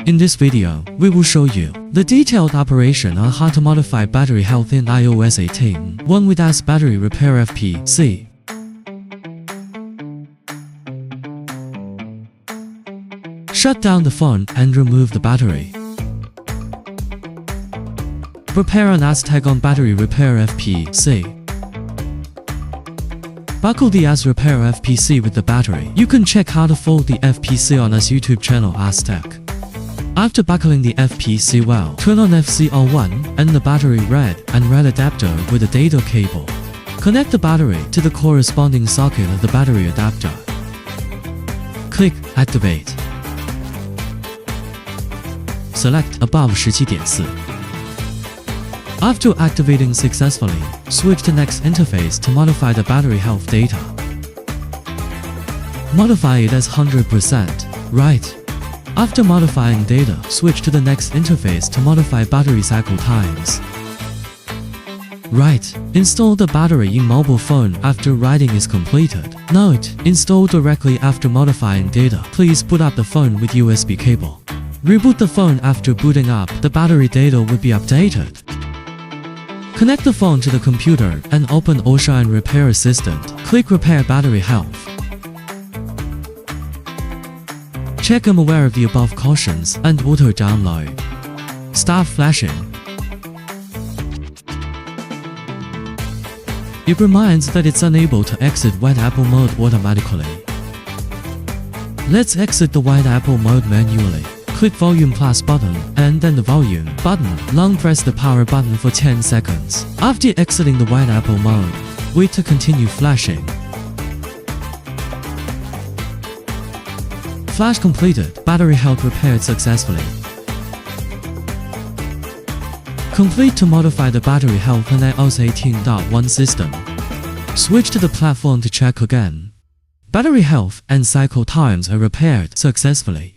In this video, we will show you the detailed operation on how to modify battery health in iOS 18, one with AS battery repair FPC. Shut down the phone and remove the battery. Prepare an AS tag on battery repair FPC. Buckle the AS repair FPC with the battery. You can check how to fold the FPC on AS YouTube channel AS Tech. After buckling the FPC well, turn on FCR1 and the battery red and red adapter with a data cable. Connect the battery to the corresponding socket of the battery adapter. Click Activate. Select above 17.4. After activating successfully, switch to next interface to modify the battery health data. Modify it as 100%. Right. After modifying data, switch to the next interface to modify battery cycle times. Right. Install the battery in mobile phone after writing is completed. Note: install directly after modifying data. Please boot up the phone with USB cable. Reboot the phone after booting up, the battery data will be updated. Connect the phone to the computer and open Aweshine Repair Assistant. Click Repair Battery Health. Check I'm aware of the above cautions and auto download. Start flashing. It reminds that it's unable to exit White Apple mode automatically. Let's exit the White Apple mode manually. Click Volume Plus button and then the Volume button. Long press the power button for 10 seconds. After exiting the White Apple mode, wait to continue flashing. Flash completed. Battery health repaired successfully. Complete to modify the battery health on iOS 18.1 system. Switch to the platform to check again. Battery health and cycle times are repaired successfully.